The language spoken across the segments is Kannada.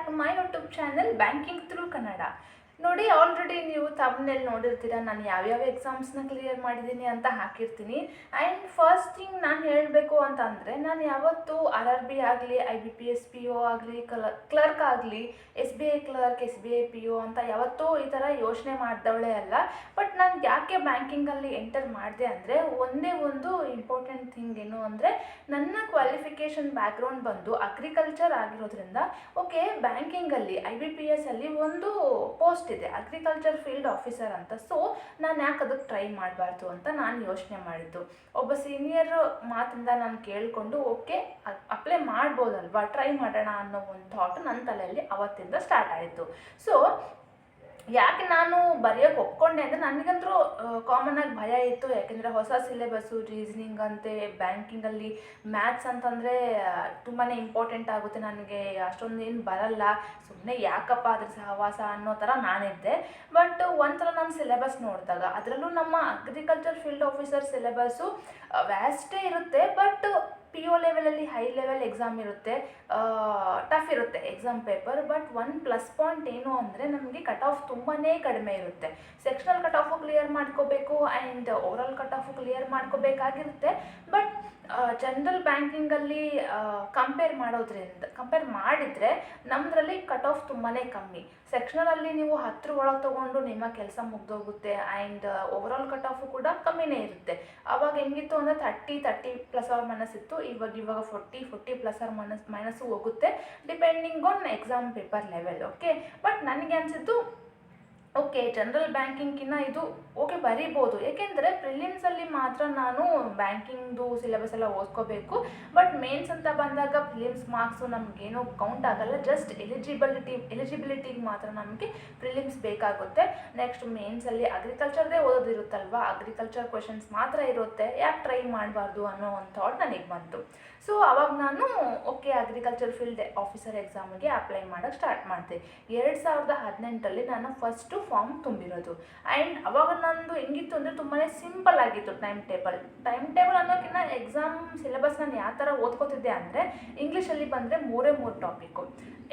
To my YouTube channel banking through Kannada. ನೋಡಿ, ಆಲ್ರೆಡಿ ನೀವು ತಮ್ಮನೇಲಿ ನೋಡಿರ್ತೀರ ನಾನು ಯಾವ್ಯಾವ ಎಕ್ಸಾಮ್ಸ್ನ ಕ್ಲಿಯರ್ ಮಾಡಿದ್ದೀನಿ ಅಂತ ಹಾಕಿರ್ತೀನಿ. ಆ್ಯಂಡ್ ಫಸ್ಟ್ ಥಿಂಗ್ ನಾನು ಹೇಳಬೇಕು ಅಂತಂದರೆ, ನಾನು ಯಾವತ್ತೂ RRB ಆಗಲಿ, IBPS PO ಆಗಲಿ, ಕ್ಲರ್ಕ್ ಆಗಲಿ, SBI ಕ್ಲರ್ಕ್, SBI PO ಅಂತ ಯಾವತ್ತೂ ಈ ಥರ ಯೋಚನೆ ಮಾಡಿದವಳೇ ಅಲ್ಲ. ಬಟ್ ನಾನು ಯಾಕೆ ಬ್ಯಾಂಕಿಂಗಲ್ಲಿ ಎಂಟರ್ ಮಾಡಿದೆ ಅಂದರೆ, ಒಂದೇ ಒಂದು ಇಂಪಾರ್ಟೆಂಟ್ ಥಿಂಗ್ ಏನು ಅಂದರೆ, ನನ್ನ ಕ್ವಾಲಿಫಿಕೇಷನ್ ಬ್ಯಾಕ್ಗ್ರೌಂಡ್ ಬಂದು ಅಗ್ರಿಕಲ್ಚರ್ ಆಗಿರೋದ್ರಿಂದ ಓಕೆ, ಬ್ಯಾಂಕಿಂಗಲ್ಲಿ IBPS ಅಲ್ಲಿ ಒಂದು ಪೋಸ್ಟ್ ಇದೆ, ಅಗ್ರಿಕಲ್ಚರ್ ಫೀಲ್ಡ್ ಆಫೀಸರ್ ಅಂತ. ಸೊ ನಾನು ಯಾಕೆ ಅದಕ್ಕೆ ಟ್ರೈ ಮಾಡಬಾರ್ದು ಅಂತ ನಾನು ಯೋಚನೆ ಮಾಡಿದ್ದು. ಒಬ್ಬ ಸೀನಿಯರ್ ಮಾತಿಂದ ನಾನು ಕೇಳಿಕೊಂಡು ಓಕೆ ಅಪ್ಲೈ ಮಾಡ್ಬೋದಲ್ವಾ, ಟ್ರೈ ಮಾಡೋಣ ಅನ್ನೋ ಒಂದು ಥಾಟ್ ನನ್ನ ತಲೆಯಲ್ಲಿ ಅವತ್ತಿಂದ ಸ್ಟಾರ್ಟ್ ಆಯಿತು. ಸೊ ಯಾಕೆ ನಾನು ಬರೆಯೋಕ್ಕೆ ಒಪ್ಕೊಂಡೆ ಅಂದರೆ, ನನಗಂತೂ ಕಾಮನಾಗಿ ಭಯ ಇತ್ತು. ಯಾಕೆಂದರೆ ಹೊಸ ಸಿಲೆಬಸ್ಸು, ರೀಸನಿಂಗ್ ಅಂತೆ, ಬ್ಯಾಂಕಿಂಗಲ್ಲಿ ಮ್ಯಾಥ್ಸ್ ಅಂತಂದರೆ ತುಂಬಾ ಇಂಪಾರ್ಟೆಂಟ್ ಆಗುತ್ತೆ, ನನಗೆ ಅಷ್ಟೊಂದು ಏನು ಬರಲ್ಲ, ಸುಮ್ಮನೆ ಯಾಕಪ್ಪ ಅದ್ರ ಸಹವಾಸ ಅನ್ನೋ ಥರ ನಾನಿದ್ದೆ. ಬಟ್ ಒಂದ್ಸಲ ನಾನು ಸಿಲೆಬಸ್ ನೋಡಿದಾಗ ಅದರಲ್ಲೂ ನಮ್ಮ ಅಗ್ರಿಕಲ್ಚರ್ ಫೀಲ್ಡ್ ಆಫೀಸರ್ ಸಿಲೆಬಸ್ಸು ವ್ಯಾಸ್ಟೇ ಇರುತ್ತೆ. ಬಟ್ PO ಲೆವೆಲಲ್ಲಿ ಹೈ ಲೆವೆಲ್ ಎಕ್ಸಾಮ್ ಇರುತ್ತೆ, ಟಫ್ ಇರುತ್ತೆ exam paper. But one plus point ಏನು ಅಂದರೆ, ನಮಗೆ ಕಟ್ ಆಫ್ ತುಂಬಾ ಕಡಿಮೆ ಇರುತ್ತೆ. ಸೆಕ್ಷನಲ್ ಕಟ್ ಆಫು ಕ್ಲಿಯರ್ ಮಾಡ್ಕೋಬೇಕು and overall cut off clear ಮಾಡ್ಕೋಬೇಕಾಗಿರುತ್ತೆ. ಬಟ್ ಜನರಲ್ ಬ್ಯಾಂಕಿಂಗಲ್ಲಿ ಕಂಪೇರ್ ಮಾಡಿದರೆ ನಮ್ಮದ್ರಲ್ಲಿ ಕಟ್ ಆಫ್ ತುಂಬಾ ಕಮ್ಮಿ. ಸೆಕ್ಷನಲಲ್ಲಿ ನೀವು 10 ಒಳಗೆ ತೊಗೊಂಡು ನಿಮ್ಮ ಕೆಲಸ ಮುಗ್ದೋಗುತ್ತೆ. ಆ್ಯಂಡ್ ಓವರಾಲ್ ಕಟ್ ಆಫು ಕೂಡ ಕಮ್ಮಿನೇ ಇರುತ್ತೆ. ಆವಾಗ ಹೆಂಗಿತ್ತು ಅಂದರೆ 30 ಪ್ಲಸ್ ಆರ್ ಮೈನಸ್ ಇತ್ತು. ಇವಾಗ 40 ಪ್ಲಸ್ ಆರ್ ಮೈನಸ್ಸು ಹೋಗುತ್ತೆ, depending on exam paper level. Okay, but ನನಗೆ ಅನಿಸಿದ್ದು ಓಕೆ, ಜನರಲ್ ಬ್ಯಾಂಕಿಂಗ್ಗಿನ್ನ ಇದು ಓಕೆ ಬರೀಬೋದು. ಏಕೆಂದರೆ ಪ್ರಿಲಿಮ್ಸಲ್ಲಿ ಮಾತ್ರ ನಾನು ಬ್ಯಾಂಕಿಂಗ್ದು ಸಿಲೆಬಸ್ ಎಲ್ಲ ಓದ್ಕೋಬೇಕು. ಬಟ್ ಮೇನ್ಸ್ ಅಂತ ಬಂದಾಗ ಪ್ರಿಲಿಮ್ಸ್ ಮಾರ್ಕ್ಸು ನಮಗೇನು ಕೌಂಟ್ ಆಗಲ್ಲ, ಜಸ್ಟ್ ಎಲಿಜಿಬಿಲಿಟಿಗೆ ಮಾತ್ರ ನಮಗೆ ಪ್ರಿಲಿಮ್ಸ್ ಬೇಕಾಗುತ್ತೆ. ನೆಕ್ಸ್ಟ್ ಮೇನ್ಸಲ್ಲಿ ಅಗ್ರಿಕಲ್ಚರ್ದೇ ಓದೋದಿರುತ್ತಲ್ವ, ಅಗ್ರಿಕಲ್ಚರ್ ಕ್ವೆಶನ್ಸ್ ಮಾತ್ರ ಇರುತ್ತೆ, ಯಾಕೆ ಟ್ರೈ ಮಾಡಬಾರ್ದು ಅನ್ನೋ ಒಂದು ಥಾಟ್ ನನಗೆ ಬಂತು. ಸೊ ಅವಾಗ ನಾನು ಓಕೆ ಅಗ್ರಿಕಲ್ಚರ್ ಫೀಲ್ಡ್ ಆಫೀಸರ್ ಎಕ್ಸಾಮಿಗೆ ಅಪ್ಲೈ ಮಾಡೋಕ್ಕೆ ಸ್ಟಾರ್ಟ್ ಮಾಡಿದೆ. 2018 ನಾನು ಫಸ್ಟು ಫಾರ್ಮ್ ತುಂಬಿರೋದು. ಆ್ಯಂಡ್ ಅವಾಗ ನಂದು ಹೆಂಗಿತ್ತು ಅಂದರೆ ತುಂಬಾ ಸಿಂಪಲ್ ಆಗಿತ್ತು ಟೈಮ್ ಟೇಬಲ್ ಅನ್ನೋಕ್ಕಿಂತ ಎಕ್ಸಾಮ್ ಸಿಲೆಬಸ್ ನಾನು ಯಾವ ಥರ ಓದ್ಕೋತಿದ್ದೆ ಅಂದರೆ, ಇಂಗ್ಲೀಷಲ್ಲಿ ಬಂದರೆ 3 ಟಾಪಿಕ್ಕು: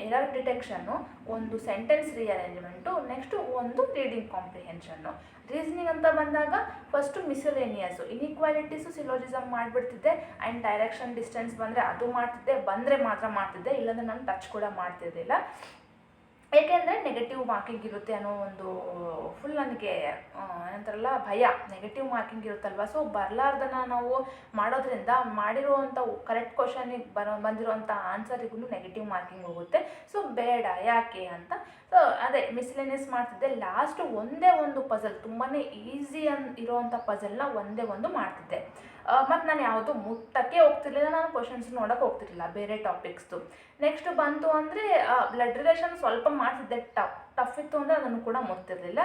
ಎರರ್ ಡಿಟೆಕ್ಷನ್ನು, ಒಂದು ಸೆಂಟೆನ್ಸ್ ರಿಅರೇಂಜ್ಮೆಂಟು, ನೆಕ್ಸ್ಟು ಒಂದು ರೀಡಿಂಗ್ ಕಾಂಪ್ರಿಹೆನ್ಷನ್ನು. ರೀಸನಿಂಗ್ ಅಂತ ಬಂದಾಗ ಫಸ್ಟು ಮಿಸಲೇನಿಯಸ್ಸು, ಇನ್ಇಕ್ವಾಲಿಟೀಸು, ಸಿಲೋಜಿಸಮ್ ಮಾಡಿಬಿಡ್ತಿದ್ದೆ. ಆ್ಯಂಡ್ ಡೈರೆಕ್ಷನ್ ಡಿಸ್ಟೆನ್ಸ್ ಬಂದರೆ ಅದು ಬಂದರೆ ಮಾತ್ರ ಮಾಡ್ತಿದ್ದೆ, ಇಲ್ಲಾಂದರೆ ನಾನು ಟಚ್ ಕೂಡ ಮಾಡ್ತಿದ್ದಿಲ್ಲ. ಏಕೆಂದರೆ ನೆಗೆಟಿವ್ ಮಾರ್ಕಿಂಗ್ ಇರುತ್ತೆ ಅನ್ನೋ ಒಂದು ಫುಲ್ ನನಗೆ ಏನಂತಾರಲ್ಲ ಭಯ, ನೆಗೆಟಿವ್ ಮಾರ್ಕಿಂಗ್ ಇರುತ್ತಲ್ವ. ಸೊ ಬರಲಾರ್ದನ್ನ ನಾವು ಮಾಡೋದ್ರಿಂದ ಮಾಡಿರೋವಂಥ ಕರೆಕ್ಟ್ ಕ್ವಶನಿಗೆ ಬಂದಿರೋವಂಥ ಆನ್ಸರಿಗೂ ನೆಗೆಟಿವ್ ಮಾರ್ಕಿಂಗ್ ಹೋಗುತ್ತೆ. ಸೊ ಬೇಡ, ಯಾಕೆ ಅಂತ ಸೊ ಅದೇ ಮಿಸ್ಲೇನಿಯಸ್ ಮಾಡ್ತಿದ್ದೆ. ಲಾಸ್ಟ್ ಒಂದೇ ಒಂದು ಪಜಲ್, ತುಂಬಾ ಈಸಿ ಇರೋವಂಥ ಪಜಲ್ನ ಒಂದೇ ಒಂದು ಮಾಡ್ತಿದ್ದೆ. ಮತ್ತು ನಾನು ಯಾವುದು ಮುಟ್ಟಕ್ಕೆ ಹೋಗ್ತಿರ್ಲಿಲ್ಲ, ನಾನು ಕ್ವಶನ್ಸ್ ನೋಡೋಕೆ ಹೋಗ್ತಿರ್ಲಿಲ್ಲ ಬೇರೆ ಟಾಪಿಕ್ಸ್ದು. ನೆಕ್ಸ್ಟ್ ಬಂತು ಅಂದರೆ ಬ್ಲಡ್ ರಿಲೇಷನ್ ಸ್ವಲ್ಪ ಮಾಡ್ತಿದ್ದೆ, ಟಫ್ ಇತ್ತು ಅಂದರೆ ಅದನ್ನು ಕೂಡ ಮುಟ್ತಿರ್ಲಿಲ್ಲ.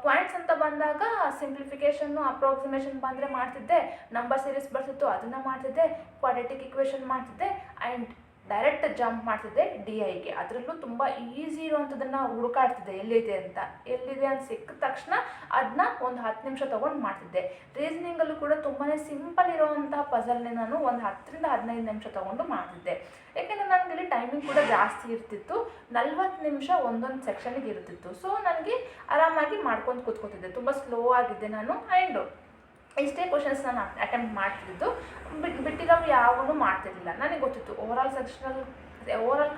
ಪಾಯಿಂಟ್ಸ್ ಅಂತ ಬಂದಾಗ ಸಿಂಪ್ಲಿಫಿಕೇಷನ್ನು, ಅಪ್ರಾಕ್ಸಿಮೇಷನ್ ಬಂದರೆ ಮಾಡ್ತಿದ್ದೆ, ನಂಬರ್ ಸೀರೀಸ್ ಬರ್ತಿತ್ತು ಅದನ್ನು ಮಾಡ್ತಿದ್ದೆ, ಕ್ವಾಡ್ರಾಟಿಕ್ ಇಕ್ವೇಷನ್ ಮಾಡ್ತಿದ್ದೆ, ಆ್ಯಂಡ್ ಡೈರೆಕ್ಟ್ ಜಂಪ್ ಮಾಡ್ತಿದ್ದೆ DIಗೆ. ಅದರಲ್ಲೂ ತುಂಬ ಈಸಿ ಇರೋವಂಥದ್ದನ್ನು ಹುಡುಕಾಡ್ತಿದ್ದೆ, ಎಲ್ಲಿದೆ ಅಂತ ಸಿಕ್ಕ ತಕ್ಷಣ ಅದನ್ನ ಒಂದು 10 ನಿಮಿಷ ತೊಗೊಂಡು ಮಾಡ್ತಿದ್ದೆ. ರೀಸನಿಂಗಲ್ಲೂ ಕೂಡ ತುಂಬಾ ಸಿಂಪಲ್ ಇರೋವಂಥ ಪಜಲ್ನೇ ನಾನು ಒಂದು 10 ರಿಂದ 15 ನಿಮಿಷ ತೊಗೊಂಡು ಮಾಡ್ತಿದ್ದೆ. ಯಾಕೆಂದರೆ ನನಗೆ ಟೈಮಿಂಗ್ ಕೂಡ ಜಾಸ್ತಿ ಇರ್ತಿತ್ತು, 40 ನಿಮಿಷ ಒಂದೊಂದು ಸೆಕ್ಷನಿಗೆ ಇರ್ತಿತ್ತು. ಸೊ ನನಗೆ ಆರಾಮಾಗಿ ಮಾಡ್ಕೊಂಡು ಕೂತ್ಕೋತಿದ್ದೆ, ತುಂಬ ಸ್ಲೋ ಆಗಿದ್ದೆ ನಾನು. ಆ್ಯಂಡ್ ಇಷ್ಟೇ ಕ್ವಶನ್ಸ್ ನಾನು ಅಟೆಂಪ್ಟ್ ಮಾಡ್ತಿದ್ದು, ಬಿಟ್ಟಿರೋ ಯಾವೂ ಮಾಡ್ತಿರ್ಲಿಲ್ಲ. ನನಗೆ ಗೊತ್ತಿತ್ತು overall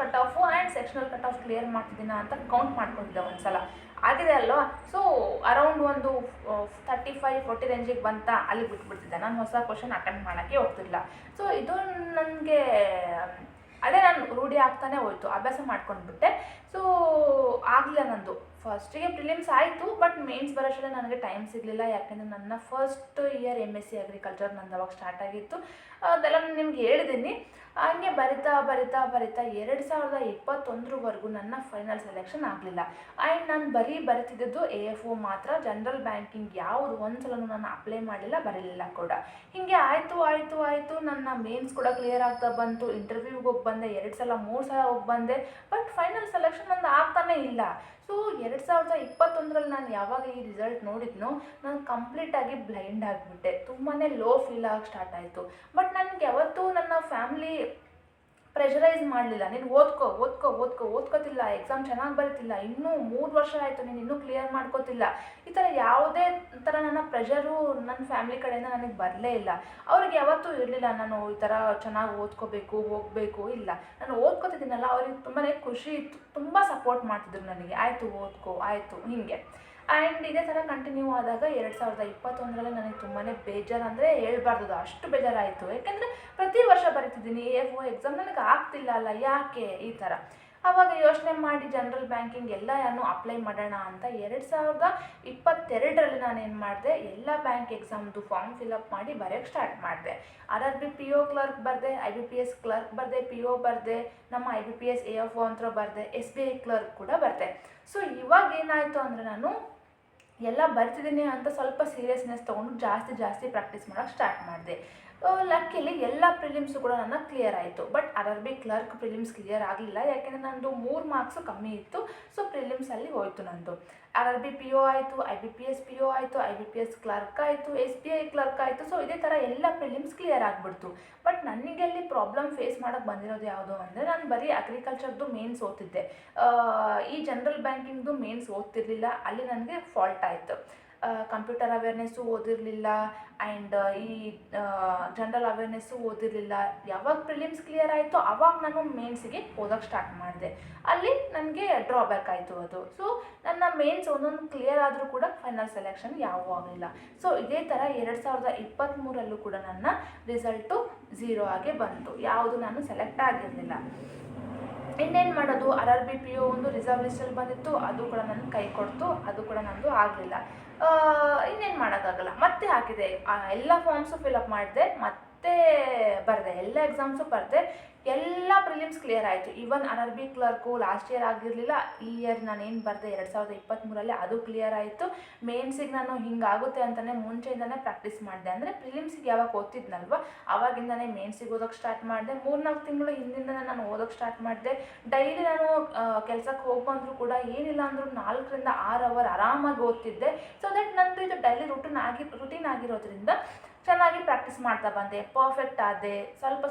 cut off and sectional cut off clear ಮಾಡ್ತಿದ್ದೀನ ಅಂತ ಕೌಂಟ್ ಮಾಡ್ಕೊಂಡಿದ್ದೆ ಒಂದ್ಸಲ. ಆಗಿದೆ ಅಲ್ವಾ. ಸೊ ಅರೌಂಡ್ ಒಂದು 35-40 ರೇಂಜಿಗೆ ಬಂತ, ಅಲ್ಲಿಗೆ ಬಿಟ್ಬಿಡ್ತಿದ್ದೆ, ನಾನು ಹೊಸ ಕ್ವಶನ್ ಅಟೆಂಪ್ಟ್ ಮಾಡೋಕ್ಕೆ ಹೋಗ್ತಿಲ್ಲ. ಸೊ ಇದು ನನಗೆ ಅದೇ ನಾನು ರೂಢಿ ಆಗ್ತಾನೆ ಹೋಯ್ತು, ಅಭ್ಯಾಸ ಮಾಡ್ಕೊಂಡ್ಬಿಟ್ಟೆ. ಸೊ ಆಗಲಿಲ್ಲ ನಂದು. ಫಸ್ಟಿಗೆ ಪ್ರಿಲಿಮ್ಸ್ ಆಯಿತು, ಬಟ್ ಮೇನ್ಸ್ ಬರೋಷ್ಟರಲ್ಲಿ ನನಗೆ ಟೈಮ್ ಸಿಗಲಿಲ್ಲ. ಯಾಕೆಂದರೆ ನನ್ನ ಫಸ್ಟ್ ಇಯರ್ MSc ಅಗ್ರಿಕಲ್ಚರ್ ನಂದು ಅವಾಗ ಸ್ಟಾರ್ಟ್ ಆಗಿತ್ತು. ಅದೆಲ್ಲ ನಾನು ನಿಮ್ಗೆ ಹೇಳಿದ್ದೀನಿ. ಹಂಗೆ ಬರಿತಾ 2021ವರೆಗೂ ನನ್ನ ಫೈನಲ್ ಸೆಲೆಕ್ಷನ್ ಆಗಲಿಲ್ಲ. ಆ್ಯಂಡ್ ನಾನು ಬರಿತಿದ್ದು AFO ಮಾತ್ರ, ಜನರಲ್ ಬ್ಯಾಂಕಿಂಗ್ ಯಾವುದು ಒಂದ್ಸಲೂ ನಾನು ಅಪ್ಲೈ ಮಾಡಲಿಲ್ಲ, ಬರಲಿಲ್ಲ ಕೂಡ. ಹೀಗೆ ಆಯಿತು. ನನ್ನ ಮೇನ್ಸ್ ಕೂಡ ಕ್ಲಿಯರ್ ಆಗ್ತಾ ಬಂತು, ಇಂಟರ್ವ್ಯೂಗೆ ಹೋಗಿ ಬಂದೆ, 2 ಸಲ 3 ಸಲ ಹೋಗಿ ಬಂದೆ. ಬಟ್ ಫೈನಲ್ ಸೆಲೆಕ್ಷನ್ ನಂದು ಆಗ್ತಾನೇ ಇಲ್ಲ. ಸೊ 2021ರಲ್ಲಿ ನಾನು ಯಾವಾಗ ಈ ರಿಸಲ್ಟ್ ನೋಡಿದ್ನೋ, ನಾನು ಕಂಪ್ಲೀಟಾಗಿ ಬ್ಲೈಂಡ್ ಆಗಿಬಿಟ್ಟೆ, ತುಂಬಾ ಲೋ ಫೀಲ್ ಆಗಿ ಸ್ಟಾರ್ಟ್ ಆಯಿತು. ಬಟ್ ನನಗೆ ಯಾವತ್ತೂ ನನ್ನ ಫ್ಯಾಮಿಲಿ ಪ್ರೆಷರೈಸ್ ಮಾಡಲಿಲ್ಲ. ನೀನು ಓದ್ಕೋತಿಲ್ಲ, ಎಕ್ಸಾಮ್ ಚೆನ್ನಾಗಿ ಬರೀತಿಲ್ಲ, ಇನ್ನೂ 3 ವರ್ಷ ಆಯಿತು ನೀನು ಇನ್ನೂ ಕ್ಲಿಯರ್ ಮಾಡ್ಕೋತಿಲ್ಲ. ಈ ಥರ ಯಾವುದೇ ಥರ ನನ್ನ ಪ್ರೆಷರು ನನ್ನ ಫ್ಯಾಮಿಲಿ ಕಡೆಯಿಂದ ನನಗೆ ಬರಲೇ ಇಲ್ಲ. ಅವ್ರಿಗೆ ಯಾವತ್ತೂ ಇರಲಿಲ್ಲ ನಾನು ಈ ಥರ ಚೆನ್ನಾಗಿ ಓದ್ಕೋಬೇಕು, ಹೋಗಬೇಕು, ಇಲ್ಲ. ನಾನು ಓದ್ಕೋತಿದ್ದೀನಲ್ಲ, ಅವ್ರಿಗೆ ತುಂಬಾ ಖುಷಿ ಇತ್ತು, ತುಂಬ ಸಪೋರ್ಟ್ ಮಾಡ್ತಿದ್ರು ನನಗೆ. ಆಯಿತು ಓದ್ಕೋ, ಆಯಿತು, ಹೀಗೆ. ಆ್ಯಂಡ್ ಇದೇ ಥರ ಕಂಟಿನ್ಯೂ ಆದಾಗ 2021ರಲ್ಲಿ ನನಗೆ ತುಂಬಾ ಬೇಜಾರು ಅಂದರೆ ಹೇಳ್ಬಾರ್ದು, ಅಷ್ಟು ಬೇಜಾರಾಯಿತು. ಯಾಕೆಂದರೆ ಪ್ರತಿ ವರ್ಷ ಬರೀತಿದ್ದೀನಿ AFO ಎಕ್ಸಾಮ್, ನನಗೆ ಆಗ್ತಿಲ್ಲ ಅಲ್ಲ, ಯಾಕೆ ಈ ಥರ. ಆವಾಗ ಯೋಚನೆ ಮಾಡಿ ಜನರಲ್ ಬ್ಯಾಂಕಿಂಗ್ ಎಲ್ಲನೂ ಅಪ್ಲೈ ಮಾಡೋಣ ಅಂತ 2022ರಲ್ಲಿ ನಾನೇನು ಮಾಡಿದೆ, ಎಲ್ಲ ಬ್ಯಾಂಕ್ ಎಕ್ಸಾಮ್ದು ಫಾರ್ಮ್ ಫಿಲಪ್ ಮಾಡಿ ಬರೆಯೋಕ್ಕೆ ಸ್ಟಾರ್ಟ್ ಮಾಡಿದೆ. RRB PO ಕ್ಲರ್ಕ್ ಬರೆದೆ, IBPS ಕ್ಲರ್ಕ್ ಬರೆದೆ, PO ಬರೆದೆ, ನಮ್ಮ IBPS AFO ಅಂತ ಬರೆದೆ, SBI ಕ್ಲರ್ಕ್ ಕೂಡ ಬರೆದೆ. ಸೊ ಇವಾಗ ಏನಾಯಿತು ಅಂದರೆ ನಾನು ಎಲ್ಲ ಬರ್ತಿದ್ದೀನಿ ಅಂತ ಸ್ವಲ್ಪ ಸೀರಿಯಸ್ನೆಸ್ ತೊಗೊಂಡು ಜಾಸ್ತಿ ಪ್ರಾಕ್ಟೀಸ್ ಮಾಡೋಕ್ಕೆ ಸ್ಟಾರ್ಟ್ ಮಾಡಿದೆ. ಲಕ್ಕಿಲಿ ಎಲ್ಲ ಪ್ರಿಲಿಮ್ಸು ಕೂಡ ನನ್ನ ಕ್ಲಿಯರ್ ಆಯಿತು. But RRB clerk prelims clear ಆಗಲಿಲ್ಲ, ಯಾಕೆಂದರೆ ನಂದು 3 ಮಾರ್ಕ್ಸು ಕಮ್ಮಿ ಇತ್ತು. ಸೊ ಪ್ರಿಲಿಮ್ಸಲ್ಲಿ ಹೋಯಿತು ನಂದು. RRB PO ಆಯಿತು, IBPS PO ಆಯಿತು, IBPS ಕ್ಲರ್ಕ್ ಆಯಿತು, SBI ಕ್ಲರ್ಕ್ ಆಯಿತು. ಸೊ ಇದೇ ಥರ ಎಲ್ಲ ಪ್ರಿಲಿಮ್ಸ್ ಕ್ಲಿಯರ್ ಆಗಿಬಿಡ್ತು. ಬಟ್ ನನಗೆ ಅಲ್ಲಿ ಪ್ರಾಬ್ಲಮ್ ಫೇಸ್ ಮಾಡೋಕ್ಕೆ ಬಂದಿರೋದು ಯಾವುದು ಅಂದರೆ, ನಾನು ಬರೀ ಅಗ್ರಿಕಲ್ಚರ್ದು ಮೇನ್ಸ್ ಓದ್ತಿದ್ದೆ, ಈ ಜನರಲ್ ಬ್ಯಾಂಕಿಂಗ್ದು ಮೇನ್ಸ್ ಓದ್ತಿರ್ಲಿಲ್ಲ. ಅಲ್ಲಿ ನನಗೆ ಫಾಲ್ಟ್ ಆಯಿತು. ಕಂಪ್ಯೂಟರ್ ಅವೇರ್ನೆಸ್ಸು ಓದಿರಲಿಲ್ಲ, ಆ್ಯಂಡ್ ಈ ಜನರಲ್ ಅವೇರ್ನೆಸ್ಸು ಓದಿರಲಿಲ್ಲ. ಯಾವಾಗ ಪ್ರಿಲಿಮ್ಸ್ ಕ್ಲಿಯರ್ ಆಯಿತು ಆವಾಗ ನಾನು ಮೇನ್ಸಿಗೆ ಓದೋಕ್ಕೆ ಸ್ಟಾರ್ಟ್ ಮಾಡಿದೆ. ಅಲ್ಲಿ ನನಗೆ ಡ್ರಾಬ್ಯಾಕ್ ಆಯಿತು ಅದು. ಸೊ ನನ್ನ ಮೇನ್ಸ್ ಒಂದೊಂದು ಕ್ಲಿಯರ್ ಆದರೂ ಕೂಡ ಫೈನಲ್ ಸೆಲೆಕ್ಷನ್ ಯಾವೂ ಆಗಲಿಲ್ಲ. ಸೊ ಇದೇ ಥರ 2023ರಲ್ಲೂ ಕೂಡ ನನ್ನ ರಿಸಲ್ಟು 0 ಆಗೇ ಬಂತು, ಯಾವುದು ನಾನು ಸೆಲೆಕ್ಟ್ ಆಗಿರಲಿಲ್ಲ. ಇನ್ನೇನು ಮಾಡೋದು, RRB PO ಒಂದು ರಿಸರ್ವ್ ಲಿಸ್ಟಲ್ಲಿ ಬಂದಿತ್ತು, ಅದು ಕೂಡ ನನಗೆ ಕೈ ಕೊಡ್ತು, ಅದು ಕೂಡ ನಂದು ಆಗಲಿಲ್ಲ. ಇನ್ನೇನು ಮಾಡೋಕ್ಕಾಗಲ್ಲ, ಮತ್ತೆ ಹಾಕಿದೆ, ಎಲ್ಲ ಫಾರ್ಮ್ಸು ಫಿಲಪ್ ಮಾಡಿದೆ, ಮತ್ತೆ ಬರೆದೆ, ಎಲ್ಲ ಎಕ್ಸಾಮ್ಸು ಬರೆದೆ, ಎಲ್ಲ ಪ್ರಿಲಿಮ್ಸ್ ಕ್ಲಿಯರ್ ಆಯಿತು. Even RRB clerk last year ಆಗಿರಲಿಲ್ಲ, ಈ ಇಯರ್ ನಾನೇನು ಬರೆದೆ 2023ರಲ್ಲಿ ಅದು ಕ್ಲಿಯರ್ ಆಯಿತು. ಮೇನ್ಸಿಗೆ ನಾನು ಹಿಂಗಾಗುತ್ತೆ ಅಂತಲೇ ಮುಂಚೆಯಿಂದನೇ ಪ್ರಾಕ್ಟೀಸ್ ಮಾಡಿದೆ. ಅಂದರೆ ಪ್ರಿಲಿಮ್ಸಿಗೆ ಯಾವಾಗ ಓದ್ತಿದ್ನಲ್ವ ಆವಾಗಿಂದನೇ ಮೇನ್ಸಿಗೆ ಓದೋಕ್ಕೆ ಸ್ಟಾರ್ಟ್ ಮಾಡಿದೆ. 3-4 ತಿಂಗಳು ಹಿಂದಿಂದನೇ ನಾನು ಓದೋಕ್ಕೆ ಸ್ಟಾರ್ಟ್ ಮಾಡಿದೆ. ಡೈಲಿ ನಾನು ಕೆಲಸಕ್ಕೆ ಹೋಗಿ ಬಂದರೂ ಕೂಡ ಏನಿಲ್ಲ ಅಂದರೂ 4ರಿಂದ 6 ಅವರ್ ಆರಾಮಾಗಿ ಓದ್ತಿದ್ದೆ. ಸೊ ದಟ್ ನಂದು ಇದು ಡೈಲಿ ರುಟೀನ್ ಆಗಿರೋದ್ರಿಂದ ಚೆನ್ನಾಗಿ ಪ್ರಾಕ್ಟೀಸ್ ಮಾಡ್ತಾ ಬಂದೆ, ಪರ್ಫೆಕ್ಟ್ ಆದೆ, ಸ್ವಲ್ಪ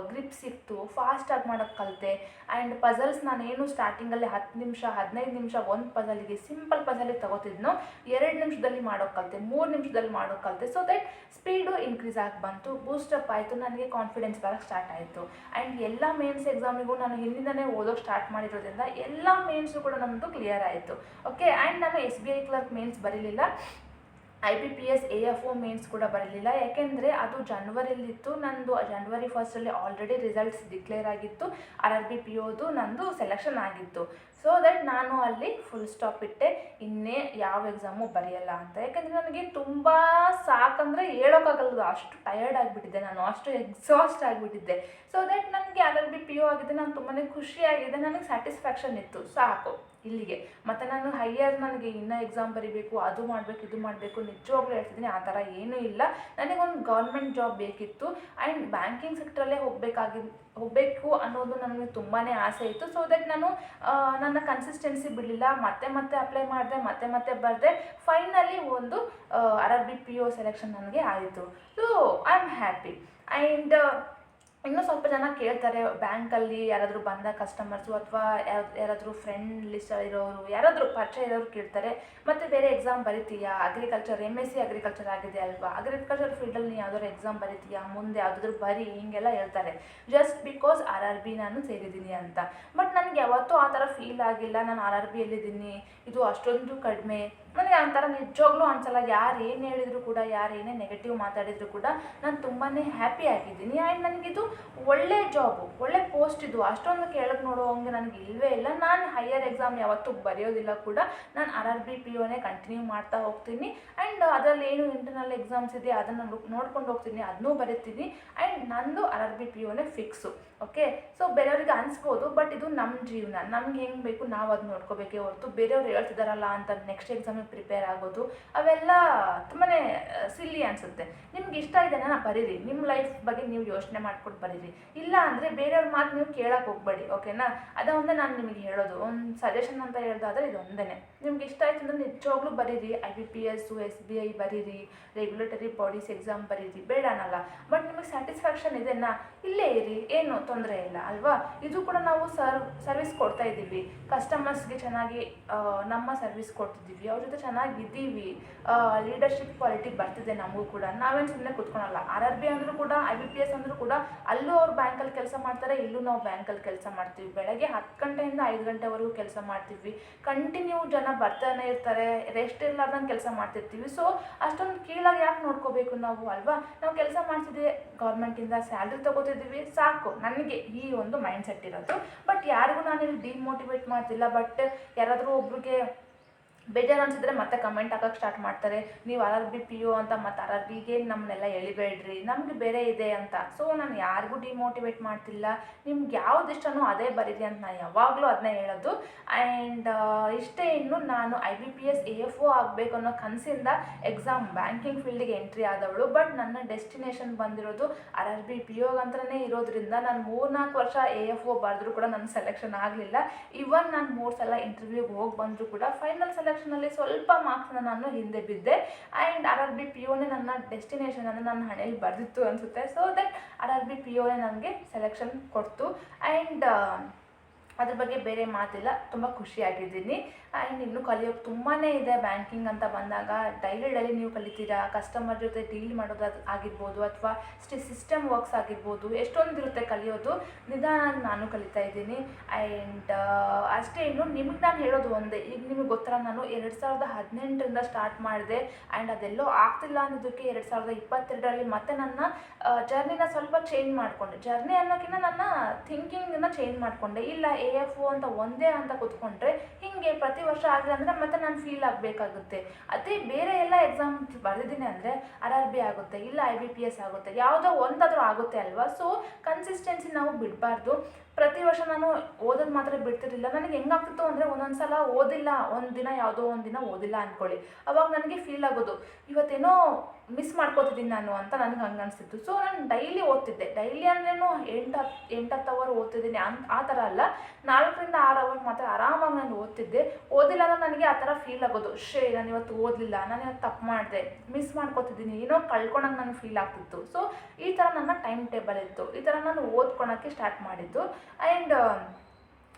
ಗ್ರಿಪ್ ಸಿಕ್ತು, ಫಾಸ್ಟಾಗಿ ಮಾಡೋಕ್ಕೆ ಕಲಿತೆ. ಆ್ಯಂಡ್ ಪಝಲ್ಸ್ ನಾನೇನು ಸ್ಟಾರ್ಟಿಂಗಲ್ಲಿ 10 ನಿಮಿಷ 15 ನಿಮಿಷ ಒಂದು ಪಝಲಿಗೆ ಸಿಂಪಲ್ ಪಝಲಿಗೆ ತಗೋತಿದ್ನೋ 2 ನಿಮಿಷದಲ್ಲಿ ಮಾಡೋಕ್ಕೆ ಕಲಿತೆ, 3 ನಿಮಿಷದಲ್ಲಿ ಮಾಡೋಕ್ಕೆ ಕಲಿತೆ. ಸೊ ದಟ್ ಸ್ಪೀಡು ಇನ್ಕ್ರೀಸ್ ಆಗಿ ಬಂತು, ಬೂಸ್ಟಪ್ ಆಯಿತು, ನನಗೆ ಕಾನ್ಫಿಡೆನ್ಸ್ ಬರೋಕ್ಕೆ ಸ್ಟಾರ್ಟ್ ಆಯಿತು. ಆ್ಯಂಡ್ ಎಲ್ಲ ಮೇನ್ಸ್ ಎಕ್ಸಾಮಿಗೂ ನಾನು ಹಿಂದಿಂದನೇ ಓದೋಕ್ಕೆ ಸ್ಟಾರ್ಟ್ ಮಾಡಿರೋದ್ರಿಂದ ಎಲ್ಲ ಮೇನ್ಸು ಕೂಡ ನಮ್ಮದು ಕ್ಲಿಯರ್ ಆಯಿತು. ಓಕೆ. ಆ್ಯಂಡ್ ನಾನು SBI ಕ್ಲರ್ಕ್ ಮೇನ್ಸ್ ಬರೀಲಿಲ್ಲ, IBPS AFO ಮೇನ್ಸ್ ಕೂಡ ಬರಲಿಲ್ಲ, ಯಾಕೆಂದರೆ ಅದು ಜನವರಿಲಿತ್ತು. ನಂದು ಜನವರಿ 1ರಲ್ಲಿ ಆಲ್ರೆಡಿ ರಿಸಲ್ಟ್ಸ್ ಡಿಕ್ಲೇರ್ ಆಗಿತ್ತು. RRB POದು ನಂದು ಸೆಲೆಕ್ಷನ್ ಆಗಿತ್ತು. ಸೊ ದಟ್ ನಾನು ಅಲ್ಲಿ ಫುಲ್ ಸ್ಟಾಪ್ ಇಟ್ಟೆ, ಇನ್ನೇ ಯಾವ ಎಕ್ಸಾಮು ಬರೆಯಲ್ಲ ಅಂತ. ಯಾಕೆಂದರೆ ನನಗೆ ತುಂಬ ಸಾಕಂದರೆ ಹೇಳೋಕ್ಕಾಗಲ್ಲ, ಅಷ್ಟು ಟಯರ್ಡ್ ಆಗಿಬಿಟ್ಟಿದ್ದೆ ನಾನು, ಅಷ್ಟು ಎಕ್ಸಾಸ್ಟ್ ಆಗಿಬಿಟ್ಟಿದ್ದೆ. ಸೊ ದಟ್ ನನಗೆ RRB PO ಆಗಿದೆ, ನಾನು ತುಂಬಾ ಖುಷಿಯಾಗಿದೆ, ನನಗೆ ಸ್ಯಾಟಿಸ್ಫ್ಯಾಕ್ಷನ್ ಇತ್ತು, ಸಾಕು ಇಲ್ಲಿಗೆ. ಮತ್ತು ನಾನು ಹೈಯರ್ ನನಗೆ ಇನ್ನೂ ಎಕ್ಸಾಮ್ ಬರೀಬೇಕು, ಅದು ಮಾಡಬೇಕು, ಇದು ಮಾಡಬೇಕು, ನಿಜವಾಗ್ಲೂ ಹೇಳ್ತಿದ್ದೀನಿ, ಆ ಥರ ಏನೂ ಇಲ್ಲ. ನನಗೊಂದು ಗೌರ್ಮೆಂಟ್ ಜಾಬ್ ಬೇಕಿತ್ತು. ಆ್ಯಂಡ್ ಬ್ಯಾಂಕಿಂಗ್ ಸೆಕ್ಟ್ರಲ್ಲೇ ಹೋಗಬೇಕು ಅನ್ನೋದು ನನಗೆ ತುಂಬಾ ಆಸೆ ಇತ್ತು. ಸೊ ದಟ್ ನಾನು ನನ್ನ ಕನ್ಸಿಸ್ಟೆನ್ಸಿ ಬಿಡಲಿಲ್ಲ, ಮತ್ತೆ ಅಪ್ಲೈ ಮಾಡಿದೆ, ಮತ್ತೆ ಬರೆದೆ. ಫೈನಲಿ ಒಂದು RRB PO ಸೆಲೆಕ್ಷನ್ ನನಗೆ ಆಯಿತು. So I am happy. And ಇನ್ನೂ ಸ್ವಲ್ಪ ಜನ ಕೇಳ್ತಾರೆ, ಬ್ಯಾಂಕಲ್ಲಿ ಯಾರಾದರೂ ಬಂದ ಕಸ್ಟಮರ್ಸು ಅಥವಾ ಯಾರಾದರೂ ಫ್ರೆಂಡ್ ಲಿಸ್ಟಲ್ಲಿರೋರು, ಯಾರಾದರೂ ಪರಿಚಯ ಇರೋರು ಕೇಳ್ತಾರೆ, ಮತ್ತು ಬೇರೆ ಎಕ್ಸಾಮ್ ಬರಿತೀಯಾ, ಅಗ್ರಿಕಲ್ಚರ್ MSc ಅಗ್ರಿಕಲ್ಚರ್ ಆಗಿದೆ ಅಲ್ವಾ, ಅಗ್ರಿಕಲ್ಚರ್ ಫೀಲ್ಡಲ್ಲಿ ನೀವು ಯಾವ್ದಾದ್ರು ಎಕ್ಸಾಮ್ ಬರಿತೀಯಾ, ಮುಂದೆ ಯಾವುದಾದ್ರೂ ಬರಿ, ಹೀಗೆಲ್ಲ ಹೇಳ್ತಾರೆ, ಜಸ್ಟ್ ಬಿಕಾಸ್ RRB ನಾನು ಸೇರಿದ್ದೀನಿ ಅಂತ. ಬಟ್ ನನಗೆ ಯಾವತ್ತೂ ಆ ಥರ ಫೀಲ್ ಆಗಿಲ್ಲ, ನಾನು RRBಯಲ್ಲಿದ್ದೀನಿ, ಇದು ಅಷ್ಟೊಂದು ಕಡಿಮೆ, ನನಗೆ ಆ ಥರ ನಿಜವಾಗ್ಲೂ ಅನ್ಸಲ್ಲ. ಯಾರು ಏನು ಹೇಳಿದ್ರು ಕೂಡ, ಯಾರು ಏನೇ ನೆಗೆಟಿವ್ ಮಾತಾಡಿದ್ರು ಕೂಡ ನಾನು ತುಂಬಾ ಹ್ಯಾಪಿ ಆಗಿದ್ದೀನಿ. ಆ್ಯಂಡ್ ನನಗಿದು ಒಳ್ಳೆ ಜಾಬು, ಒಳ್ಳೆ ಪೋಸ್ಟ್ ಇದು, ಅಷ್ಟೊಂದು ಕೆಳಗೆ ನೋಡೋ ಹಂಗೆ ನನಗೆ ಇಲ್ಲವೇ ಇಲ್ಲ. ನಾನು ಹೈಯರ್ ಎಕ್ಸಾಮ್ ಯಾವತ್ತೂ ಬರೆಯೋದಿಲ್ಲ ಕೂಡ, ನಾನು RRB POನೇ ಕಂಟಿನ್ಯೂ ಮಾಡ್ತಾ ಹೋಗ್ತೀನಿ. ಆ್ಯಂಡ್ ಅದರಲ್ಲಿ ಏನು ಇಂಟರ್ನಲ್ ಎಕ್ಸಾಮ್ಸ್ ಇದೆ ಅದನ್ನು ನೋಡ್ಕೊಂಡು ಹೋಗ್ತೀನಿ, ಅದನ್ನೂ ಬರೀತೀನಿ. ಆ್ಯಂಡ್ ನಂದು RRB POನೇ ಫಿಕ್ಸು. ಓಕೆ. ಸೊ ಬೇರೆಯವ್ರಿಗೆ ಅನಿಸ್ಬೋದು, ಬಟ್ ಇದು ನಮ್ಮ ಜೀವನ, ನಮ್ಗೆ ಹೆಂಗೆ ಬೇಕು ನಾವು ಅದು ನೋಡ್ಕೋಬೇಕೇ ಹೊರತು ಬೇರೆಯವ್ರು ಹೇಳ್ತಿದ್ದಾರಲ್ಲ ಅಂತ ನೆಕ್ಸ್ಟ್ ಎಕ್ಸಾಮಿಗೆ ಪ್ರಿಪೇರ್ ಆಗೋದು ಅವೆಲ್ಲ ತುಂಬಾ ಸಿಲ್ಲಿ ಅನಿಸುತ್ತೆ. ನಿಮ್ಗೆ ಇಷ್ಟ ಇದೆನಾ ಬರೀರಿ, ನಿಮ್ಮ ಲೈಫ್ ಬಗ್ಗೆ ನೀವು ಯೋಚನೆ ಮಾಡ್ಕೊಂಡು ಬರೀರಿ. ಇಲ್ಲ ಅಂದರೆ ಬೇರೆಯವ್ರ ಮಾತು ನೀವು ಕೇಳಕ್ಕೆ ಹೋಗಬೇಡಿ, ಓಕೆನಾ. ಅದೊಂದೇ ನಾನು ನಿಮಗೆ ಹೇಳೋದು, ಒಂದು ಸಜೆಷನ್ ಅಂತ ಹೇಳ್ದಾದ್ರೆ ಇದೊಂದೇ. ನಿಮ್ಗೆ ಇಷ್ಟ ಆಯ್ತು ಅಂದರೆ ನಿಜವಾಗ್ಲೂ ಬರೀರಿ, IBPS SBI ಬರೀರಿ, ರೆಗ್ಯುಲೇಟರಿ ಬಾಡೀಸ್ ಎಕ್ಸಾಮ್ ಬರೀರಿ, ಬೇಡ ಅನ್ನಲ್ಲ. ಬಟ್ ನಿಮಗೆ ಸ್ಯಾಟಿಸ್ಫ್ಯಾಕ್ಷನ್ ಇದೆನಾ, ಇಲ್ಲೇ ಇರಿ, ಏನು ತೊಂದರೆ ಇಲ್ಲ ಅಲ್ವಾ. ಇದು ಕೂಡ ನಾವು ಸರ್ವಿಸ್ ಕೊಡ್ತಾ ಇದ್ದೀವಿ, ಕಸ್ಟಮರ್ಸ್ಗೆ ಚೆನ್ನಾಗಿ ನಮ್ಮ ಸರ್ವಿಸ್ ಕೊಡ್ತಿದ್ದೀವಿ, ಅವ್ರ ಜೊತೆ ಚೆನ್ನಾಗಿದ್ದೀವಿ, ಲೀಡರ್ಶಿಪ್ ಕ್ವಾಲಿಟಿ ಬರ್ತಿದೆ ನಮಗೂ ಕೂಡ. ನಾವೇನು ಸುಮ್ಮನೆ ಕೂತ್ಕೊಳಲ್ಲ. RRB ಅಂದರೂ ಕೂಡ, IBPS ಅಂದರೂ ಕೂಡ ಅಲ್ಲೂ ಅವ್ರು ಬ್ಯಾಂಕಲ್ಲಿ ಕೆಲಸ ಮಾಡ್ತಾರೆ, ಇಲ್ಲೂ ನಾವು ಬ್ಯಾಂಕಲ್ಲಿ ಕೆಲಸ ಮಾಡ್ತೀವಿ. ಬೆಳಗ್ಗೆ 10 ಗಂಟೆಯಿಂದ 5 ಗಂಟೆವರೆಗೂ ಕೆಲಸ ಮಾಡ್ತೀವಿ. ಕಂಟಿನ್ಯೂ ಜನ ಬರ್ತಾನೆ ಇರ್ತಾರೆ, ರೆಸ್ಟ್ ಇರ್ಲಾರ್ದಂಗೆ ಕೆಲಸ ಮಾಡ್ತಿರ್ತೀವಿ. ಸೊ ಅಷ್ಟೊಂದು ಕೀಳಾಗಿ ಯಾಕೆ ನೋಡ್ಕೋಬೇಕು ನಾವು ಅಲ್ವಾ. ನಾವು ಕೆಲಸ ಮಾಡ್ತಿದ್ದೀವಿ, ಗೌರ್ಮೆಂಟಿಂದ ಸ್ಯಾಲ್ರಿ ತೊಗೋತಿದ್ದೀವಿ, ಸಾಕು. ನನಗೆ ಈ ಒಂದು ಮೈಂಡ್ ಸೆಟ್ ಇರೋದು. ಬಟ್ ಯಾರಿಗೂ ನಾನು ಇಲ್ಲಿ ಡಿಮೋಟಿವೇಟ್ ಮಾಡ್ತಿಲ್ಲ. ಬಟ್ ಯಾರಾದರೂ ಒಬ್ರಿಗೆ ಬೇಜಾರು ಅನಿಸಿದ್ರೆ ಮತ್ತೆ ಕಮೆಂಟ್ ಹಾಕೋಕ್ಕೆ ಸ್ಟಾರ್ಟ್ ಮಾಡ್ತಾರೆ, ನೀವು RRB PO ಅಂತ, ಮತ್ತು RRBಗೆ ನಮ್ಮನ್ನೆಲ್ಲ ಎಳಿಬೇಡ್ರಿ, ನಮಗೆ ಬೇರೆ ಇದೆ ಅಂತ. ಸೊ ನಾನು ಯಾರಿಗೂ ಡಿಮೋಟಿವೇಟ್ ಮಾಡ್ತಿಲ್ಲ. ನಿಮ್ಗೆ ಯಾವ್ದು ಇಷ್ಟನೋ ಅದೇ ಬರೀರಿ ಅಂತ ನಾನು ಯಾವಾಗಲೂ ಅದನ್ನೇ ಹೇಳೋದು. ಆ್ಯಂಡ್ ಇಷ್ಟೇ. ಇನ್ನು ನಾನು IBPS AFO ಆಗಬೇಕು ಅನ್ನೋ ಕನಸಿಂದ ಎಕ್ಸಾಮ್ ಬ್ಯಾಂಕಿಂಗ್ ಫೀಲ್ಡಿಗೆ ಎಂಟ್ರಿ ಆದವಳು. ಬಟ್ ನನ್ನ ಡೆಸ್ಟಿನೇಷನ್ ಬಂದಿರೋದು RRB PO ಅಂತಲೇ ಇರೋದ್ರಿಂದ ನಾನು 3-4 ವರ್ಷ AFO ಬರೆದ್ರೂ ಕೂಡ ನನ್ನ ಸೆಲೆಕ್ಷನ್ ಆಗಲಿಲ್ಲ. ಇವನ್ ನಾನು 3 ಸಲ ಇಂಟರ್ವ್ಯೂಗೆ ಹೋಗಿ ಬಂದರೂ ಕೂಡ ಫೈನಲ್ ಸೆಲೆಕ್ಷನಲ್ಲಿ ಸ್ವಲ್ಪ ಮಾರ್ಕ್ಸ್ನ ನಾನು ಹಿಂದೆ ಬಿದ್ದೆ. ಆ್ಯಂಡ್ RRB POನೇ ನನ್ನ ಡೆಸ್ಟಿನೇಷನ್ ಅಂದರೆ ನನ್ನ ಹಣೆಯಲ್ಲಿ ಬರೆದಿತ್ತು ಅನಿಸುತ್ತೆ. ಸೊ ದಟ್ RRB POನೇ ನನಗೆ ಸೆಲೆಕ್ಷನ್ ಕೊಡ್ತು. ಆ್ಯಂಡ್ ಅದ್ರ ಬಗ್ಗೆ ಬೇರೆ ಮಾತಿಲ್ಲ, ತುಂಬ ಖುಷಿಯಾಗಿದ್ದೀನಿ. ಆ್ಯಂಡ್ ಇನ್ನೂ ಕಲಿಯೋಕ್ಕೆ ತುಂಬಾ ಇದೆ. ಬ್ಯಾಂಕಿಂಗ್ ಅಂತ ಬಂದಾಗ ಡೈಲಿ ನೀವು ಕಲಿತೀರಾ. ಕಸ್ಟಮರ್ ಜೊತೆ ಡೀಲ್ ಮಾಡೋದು ಆಗಿರ್ಬೋದು, ಅಥವಾ ಸಿಸ್ಟಮ್ ವರ್ಕ್ಸ್ ಆಗಿರ್ಬೋದು, ಎಷ್ಟೊಂದಿರುತ್ತೆ ಕಲಿಯೋದು. ನಿಧಾನ ನಾನು ಕಲಿತಾ ಇದ್ದೀನಿ. ಆ್ಯಂಡ್ ಅಷ್ಟೇ. ಇನ್ನು ನಿಮಗೆ ನಾನು ಹೇಳೋದು ಒಂದೇ, ಈಗ ನಿಮಗೆ ಗೊತ್ತಲ್ಲ, ನಾನು 2018ರಿಂದ ಸ್ಟಾರ್ಟ್ ಮಾಡಿದೆ. ಆ್ಯಂಡ್ ಅದೆಲ್ಲೋ ಆಗ್ತಿಲ್ಲ ಅನ್ನೋದಕ್ಕೆ 2022ರಲ್ಲಿ ಮತ್ತೆ ನನ್ನ ಜರ್ನಿನ ಸ್ವಲ್ಪ ಚೇಂಜ್ ಮಾಡಿಕೊಂಡೆ. ಜರ್ನಿ ಅನ್ನೋಕ್ಕಿಂತ ನನ್ನ ಥಿಂಕಿಂಗನ್ನು ಚೇಂಜ್ ಮಾಡಿಕೊಂಡೆ. ಇಲ್ಲ AFO ಅಂತ ಒಂದೇ ಅಂತ ಕೂತ್ಕೊಂಡ್ರೆ ಹಿಂಗೆ ಪ್ರತಿ ವರ್ಷ ಆಗಿಲ್ಲ ಅಂದರೆ ಮತ್ತೆ ನಾನು ಫೀಲ್ ಆಗಬೇಕಾಗುತ್ತೆ. ಅದೇ ಬೇರೆ ಎಲ್ಲ ಎಕ್ಸಾಮ್ ಬರೆದಿದ್ದೀನಿ ಅಂದರೆ RRB ಆಗುತ್ತೆ, ಇಲ್ಲ IBPS ಆಗುತ್ತೆ, ಯಾವುದೋ ಒಂದಾದರೂ ಆಗುತ್ತೆ ಅಲ್ವಾ. ಸೊ ಕನ್ಸಿಸ್ಟೆನ್ಸಿ ನಾವು ಬಿಡಬಾರ್ದು. ಪ್ರತಿ ವರ್ಷ ನಾನು ಓದೋದು ಮಾತ್ರ ಬಿಡ್ತಿರಲಿಲ್ಲ. ನನಗೆ ಹೆಂಗಾಗ್ತಿತ್ತು ಅಂದರೆ ಒಂದೊಂದು ಸಲ ಓದಿಲ್ಲ, ಒಂದು ದಿನ ಯಾವುದೋ ಒಂದು ದಿನ ಓದಿಲ್ಲ ಅಂದ್ಕೊಳ್ಳಿ, ಅವಾಗ ನನಗೆ ಫೀಲ್ ಆಗೋದು ಇವತ್ತೇನೋ ಮಿಸ್ ಮಾಡ್ಕೋತಿದ್ದೀನಿ ನಾನು ಅಂತ ನನಗೆ ಹಂಗೆ ಅನಿಸ್ತಿತ್ತು. ಸೊ ನಾನು ಡೈಲಿ ಓದ್ತಿದ್ದೆ. ಡೈಲಿ ಅಂದ್ರೇನು 8-10 ಅವರ್ ಓದ್ತಿದ್ದೀನಿ ಆ ಥರ ಅಲ್ಲ, 4-6 ಅವರ್ ಮಾತ್ರ ಆರಾಮಾಗಿ ನಾನು ಓದ್ತಿದ್ದೆ. ಓದಿಲ್ಲ ಅಂದರೆ ನನಗೆ ಆ ಥರ ಫೀಲ್ ಆಗೋದು, ನಾನು ಇವತ್ತು ಓದಲಿಲ್ಲ, ನಾನು ಇವತ್ತು ತಪ್ಪು ಮಾಡಿದೆ, ಮಿಸ್ ಮಾಡ್ಕೋತಿದ್ದೀನಿ, ಏನೋ ಕಳ್ಕೊಳಂಗೆ ನನಗೆ ಫೀಲ್ ಆಗ್ತಿತ್ತು. ಸೊ ಈ ಥರ ನನ್ನ ಟೈಮ್ ಟೇಬಲ್ ಇತ್ತು. ಈ ಥರ ನಾನು ಓದ್ಕೊಳಕ್ಕೆ ಸ್ಟಾರ್ಟ್ ಮಾಡಿದ್ದು. ಆ್ಯಂಡ್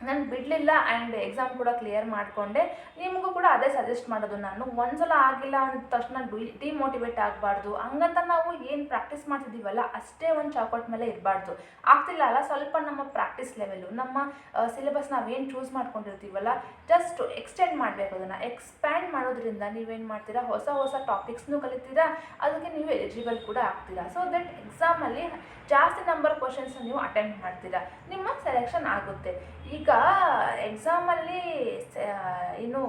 ನಾನು ಬಿಡಲಿಲ್ಲ. ಆ್ಯಂಡ್ ಎಕ್ಸಾಮ್ ಕೂಡ ಕ್ಲಿಯರ್ ಮಾಡಿಕೊಂಡೆ. ನಿಮಗೂ ಕೂಡ ಅದೇ ಸಜೆಸ್ಟ್ ಮಾಡೋದು ನಾನು. ಒಂದ್ಸಲ ಆಗಿಲ್ಲ ಅಂದ ತಕ್ಷಣ ಡಿಮೋಟಿವೇಟ್ ಆಗಬಾರ್ದು. ಹಂಗಂತ ನಾವು ಏನು ಪ್ರಾಕ್ಟೀಸ್ ಮಾಡ್ತಿದ್ದೀವಲ್ಲ ಅಷ್ಟೇ ಒಂದು ಚೌಕಟ್ ಮೇಲೆ ಇರಬಾರ್ದು. ಆಗ್ತಿಲ್ಲ ಅಲ್ಲ, ಸ್ವಲ್ಪ ನಮ್ಮ ಪ್ರಾಕ್ಟೀಸ್ ಲೆವೆಲು, ನಮ್ಮ ಸಿಲೆಬಸ್ ನಾವೇನು ಚೂಸ್ ಮಾಡ್ಕೊಂಡಿರ್ತೀವಲ್ಲ, ಜಸ್ಟ್ ಎಕ್ಸ್ಟೆಂಡ್ ಮಾಡಬೇಕು. ಅದನ್ನು ಎಕ್ಸ್ಪ್ಯಾಂಡ್ ಮಾಡೋದ್ರಿಂದ ನೀವೇನು ಮಾಡ್ತೀರಾ, ಹೊಸ ಟಾಪಿಕ್ಸ್ನೂ ಕಲಿತೀರಾ, ಅದಕ್ಕೆ ನೀವು ಎಲಿಜಿಬಲ್ ಕೂಡ ಆಗ್ತೀರಾ. ಸೊ ದಟ್ ಎಕ್ಸಾಮಲ್ಲಿ ಜಾಸ್ತಿ ನಂಬರ್ ಕ್ವಶನ್ಸ್ ನೀವು ಅಟೆಂಡ್ ಮಾಡ್ತೀರಾ, ನಿಮ್ಮ ಸೆಲೆಕ್ಷನ್ ಆಗುತ್ತೆ. ಈಗ ಎಕ್ಸಾಮಲ್ಲಿ ಇನ್ನು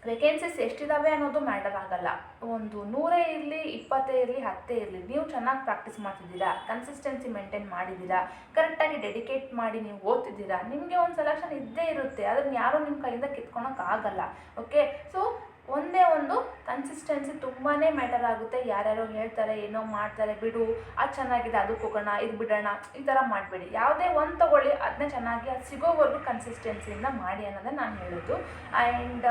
ವೇಕೆನ್ಸೀಸ್ ಎಷ್ಟಿದ್ದಾವೆ ಅನ್ನೋದು ಮ್ಯಾಟರ್ ಆಗಲ್ಲ. ಒಂದು 100 ಇರಲಿ, 20 ಇರಲಿ, 10 ಇರಲಿ, ನೀವು ಚೆನ್ನಾಗಿ ಪ್ರಾಕ್ಟೀಸ್ ಮಾಡ್ತಿದ್ದೀರಾ, ಕನ್ಸಿಸ್ಟೆನ್ಸಿ ಮೇಂಟೈನ್ ಮಾಡಿದ್ದೀರಾ, ಕರೆಕ್ಟಾಗಿ ಡೆಡಿಕೇಟ್ ಮಾಡಿ ನೀವು ಓದ್ತಿದ್ದೀರಾ, ನಿಮಗೆ ಒಂದು ಸೆಲೆಕ್ಷನ್ ಇದ್ದೇ ಇರುತ್ತೆ. ಅದನ್ನು ಯಾರೂ ನಿಮ್ಮ ಕೈಯಿಂದ ಕಿತ್ಕೊಳಕ್ಕಾಗಲ್ಲ. ಓಕೆ. ಸೊ ಒಂದೇ ಒಂದು ಕನ್ಸಿಸ್ಟೆನ್ಸಿ ತುಂಬಾ ಮ್ಯಾಟರ್ ಆಗುತ್ತೆ. ಯಾರ್ಯಾರೋ ಹೇಳ್ತಾರೆ, ಏನೋ ಮಾಡ್ತಾರೆ, ಬಿಡು, ಅದು ಚೆನ್ನಾಗಿದೆ, ಅದಕ್ಕೆ ಹೋಗೋಣ, ಇದು ಬಿಡೋಣ, ಈ ಥರ ಮಾಡಬೇಡಿ. ಯಾವುದೇ ಒಂದು ತೊಗೊಳ್ಳಿ, ಅದನ್ನೇ ಚೆನ್ನಾಗಿ ಅದು ಸಿಗೋವರೆಗೂ ಕನ್ಸಿಸ್ಟೆನ್ಸಿಯಿಂದ ಮಾಡಿ ಅನ್ನೋದೇ ನಾನು ಹೇಳೋದು. ಆ್ಯಂಡ್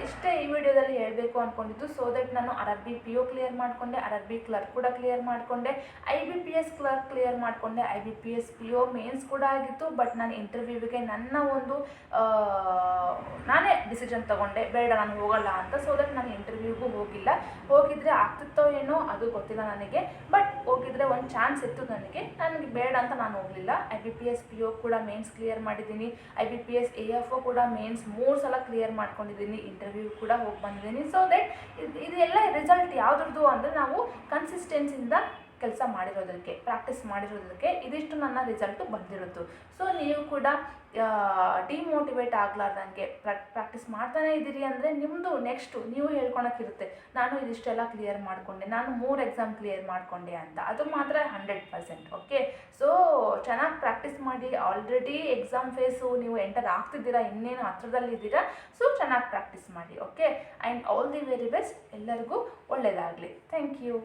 ಇಷ್ಟೇ ಈ ವಿಡಿಯೋದಲ್ಲಿ ಹೇಳಬೇಕು ಅಂದ್ಕೊಂಡಿದ್ದು. ಸೊ ದಟ್ ನಾನು RRB PO ಕ್ಲಿಯರ್ ಮಾಡಿಕೊಂಡೆ, RRB ಕ್ಲರ್ಕ್ ಕೂಡ ಕ್ಲಿಯರ್ ಮಾಡಿಕೊಂಡೆ, IBPS ಕ್ಲರ್ಕ್ ಕ್ಲಿಯರ್ ಮಾಡಿಕೊಂಡೆ, IBPS PO ಮೇನ್ಸ್ ಕೂಡ ಆಗಿತ್ತು. ಬಟ್ ನಾನು ಇಂಟರ್ವ್ಯೂವಿಗೆ ನನ್ನ ಒಂದು ನಾನೇ ಡಿಸಿಷನ್ ತೊಗೊಂಡೆ, ಬೇಡ ನಾನು ಹೋಗಲ್ಲ ಅಂತ. ಸೊ ದಟ್ ನಾನು ಇಂಟರ್ವ್ಯೂಗೂ ಹೋಗಿಲ್ಲ. ಹೋಗಿದ್ರೆ ಆಗ್ತಿತ್ತೋ ಏನೋ ಅದು ಗೊತ್ತಿಲ್ಲ ನನಗೆ, ಬಟ್ ಹೋಗಿದ್ರೆ ಒಂದು ಚಾನ್ಸ್ ಇತ್ತು ನನಗೆ ಬೇಡ ಅಂತ ನಾನು ಹೋಗಲಿಲ್ಲ. IBPS PO ಕೂಡ ಮೇನ್ಸ್ ಕ್ಲಿಯರ್ ಮಾಡಿದ್ದೀನಿ, IBPS AFO ಕೂಡ ಮೇನ್ಸ್ 3 ಸಲ ಕ್ಲಿಯರ್ ಮಾಡ್ಕೊಂಡಿದ್ದೀನಿ, ಇಂಟರ್ವ್ಯೂ ಕೂಡ ಹೋಗಿ ಬಂದಿದ್ದೀನಿ. ಸೊ ದಟ್ ಇದೆಲ್ಲ ರಿಸಲ್ಟ್ ಯಾವುದ್ರದ್ದು ಅಂದರೆ ನಾವು ಕನ್ಸಿಸ್ಟೆನ್ಸಿಯಿಂದ ಕೆಲಸ ಮಾಡಿರೋದಕ್ಕೆ, ಪ್ರಾಕ್ಟೀಸ್ ಮಾಡಿರೋದಕ್ಕೆ ಇದಿಷ್ಟು ನನ್ನ ರಿಸಲ್ಟು ಬಂದಿರೋದು. ಸೊ ನೀವು ಕೂಡ ಡಿಮೋಟಿವೇಟ್ ಆಗಲಾರ್ದಂಗೆ ಪ್ರಾಕ್ಟೀಸ್ ಮಾಡ್ತಾನೆ ಇದ್ದೀರಿ ಅಂದರೆ ನಿಮ್ಮದು ನೆಕ್ಸ್ಟು ನೀವು ಹೇಳ್ಕೊಳಕ್ಕಿರುತ್ತೆ, ನಾನು ಇದಿಷ್ಟೆಲ್ಲ ಕ್ಲಿಯರ್ ಮಾಡಿಕೊಂಡೆ, ನಾನು 3 ಎಕ್ಸಾಮ್ ಕ್ಲಿಯರ್ ಮಾಡಿಕೊಂಡೆ ಅಂತ. ಅದು ಮಾತ್ರ 100%. ಓಕೆ. ಸೊ ಚೆನ್ನಾಗಿ ಪ್ರಾಕ್ಟೀಸ್ ಮಾಡಿ. ಆಲ್ರೆಡಿ ಎಕ್ಸಾಮ್ ಫೇಸು ನೀವು ಎಂಟರ್ ಆಗ್ತಿದ್ದೀರಾ, ಇನ್ನೇನು ಹತ್ರದಲ್ಲಿದ್ದೀರಾ. ಸೊ ಚೆನ್ನಾಗಿ ಪ್ರಾಕ್ಟೀಸ್ ಮಾಡಿ. Okay. And all the very best. ಎಲ್ಲರಿಗೂ ಒಳ್ಳೆಯದಾಗಲಿ. Thank you.